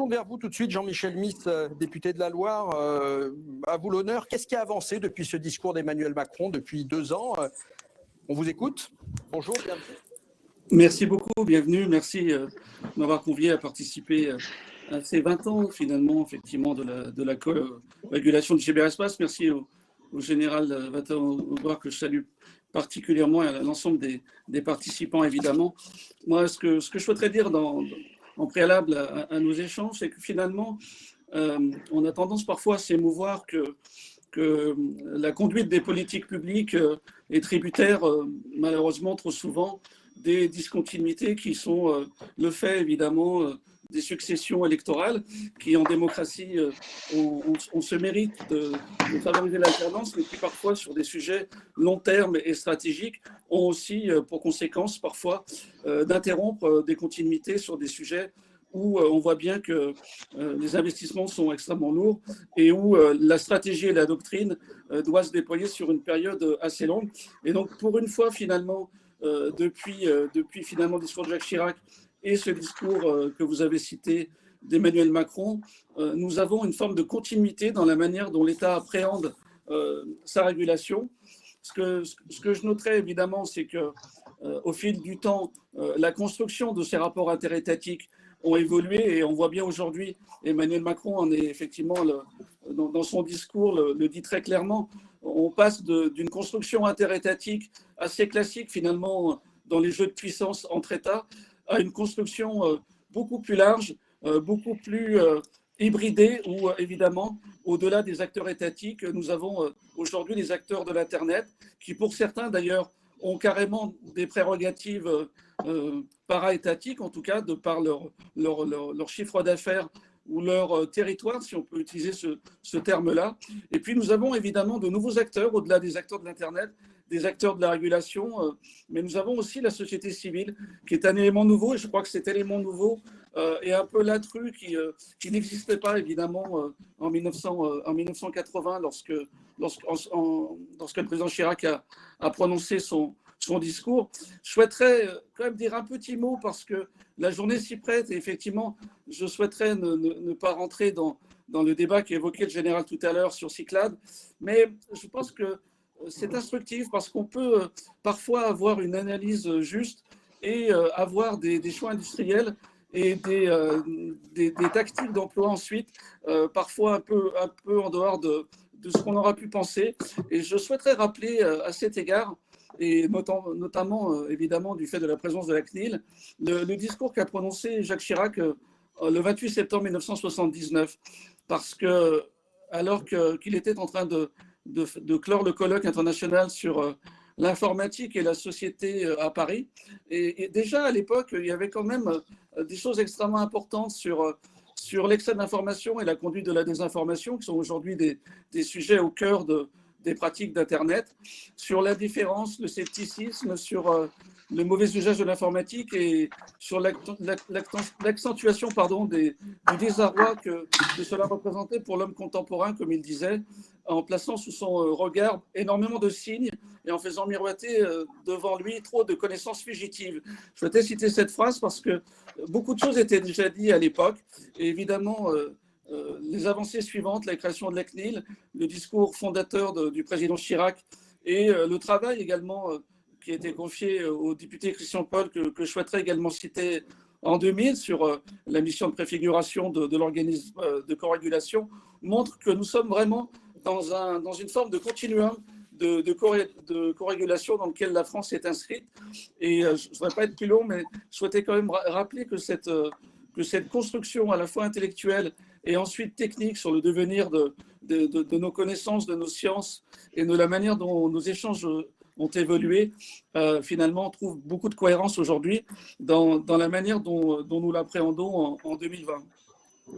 tourne vers vous tout de suite, Jean-Michel Mis, député de la Loire. À vous l'honneur. Qu'est-ce qui a avancé depuis ce discours d'Emmanuel Macron depuis 2 ans? On vous écoute. Bonjour, bienvenue. Merci beaucoup, bienvenue. Merci de m'avoir convié à participer à ces 20 ans, finalement, effectivement, de la co-régulation du cyberespace. Merci au général Vata-Audouard, que je salue particulièrement, et à l'ensemble des participants, évidemment. Moi, ce que je souhaiterais dire en préalable à nos échanges, c'est que finalement, on a tendance parfois à s'émouvoir que la conduite des politiques publiques est tributaire, malheureusement, trop souvent, des discontinuités qui sont le fait, évidemment, des successions électorales qui, en démocratie, on se mérite de favoriser l'alternance, mais qui, parfois, sur des sujets long terme et stratégiques, ont aussi pour conséquence, parfois, d'interrompre des continuités sur des sujets où on voit bien que les investissements sont extrêmement lourds et où la stratégie et la doctrine doivent se déployer sur une période assez longue. Et donc, pour une fois, finalement, depuis finalement le discours de Jacques Chirac et ce discours que vous avez cité d'Emmanuel Macron, nous avons une forme de continuité dans la manière dont l'État appréhende sa régulation. Ce que je noterais évidemment, c'est que au fil du temps, la construction de ces rapports interétatiques ont évolué et on voit bien aujourd'hui, Emmanuel Macron en est effectivement, dans son discours, le dit très clairement, on passe d'une construction interétatique assez classique finalement dans les jeux de puissance entre États à une construction beaucoup plus large, beaucoup plus hybridée où évidemment, au-delà des acteurs étatiques, nous avons aujourd'hui les acteurs de l'Internet qui pour certains d'ailleurs ont carrément des prérogatives para-étatiques, en tout cas de par leur chiffre d'affaires ou leur territoire, si on peut utiliser ce terme-là. Et puis nous avons évidemment de nouveaux acteurs, au-delà des acteurs de l'Internet, des acteurs de la régulation, mais nous avons aussi la société civile, qui est un élément nouveau, et je crois que cet élément nouveau est un peu l'intrus qui n'existait pas évidemment en 1980, lorsque le président Chirac a prononcé son discours. Je souhaiterais quand même dire un petit mot parce que la journée s'y prête et effectivement, je souhaiterais ne pas rentrer dans le débat qu'évoquait le général tout à l'heure sur Cyclades, mais je pense que c'est instructif parce qu'on peut parfois avoir une analyse juste et avoir des choix industriels et des tactiques d'emploi ensuite, parfois un peu en dehors de ce qu'on aura pu penser. Et je souhaiterais rappeler à cet égard, et notamment évidemment du fait de la présence de la CNIL, le discours qu'a prononcé Jacques Chirac le 28 septembre 1979, parce que alors qu'il était en train de clore le colloque international sur l'informatique et la société à Paris, et déjà à l'époque, il y avait quand même des choses extrêmement importantes sur l'excès d'information et la conduite de la désinformation, qui sont aujourd'hui des sujets au cœur des pratiques d'Internet, sur la différence, le scepticisme, sur le mauvais usage de l'informatique et sur l'accentuation du désarroi que cela représentait pour l'homme contemporain, comme il disait, en plaçant sous son regard énormément de signes et en faisant miroiter devant lui trop de connaissances fugitives. Je souhaitais citer cette phrase parce que beaucoup de choses étaient déjà dites à l'époque et évidemment les avancées suivantes, la création de la CNIL, le discours fondateur du président Chirac et le travail également qui a été confié au député Christian Paul, que je souhaiterais également citer en 2000 sur la mission de préfiguration de l'organisme de co-régulation, montre que nous sommes vraiment dans une forme de continuum de co-régulation dans lequel la France est inscrite. Et je ne voudrais pas être plus long, mais je souhaitais quand même rappeler que cette construction à la fois intellectuelle et ensuite technique sur le devenir de nos connaissances, de nos sciences et de la manière dont nos échanges ont évolué, finalement, on trouve beaucoup de cohérence aujourd'hui dans la manière dont nous l'appréhendons en 2020.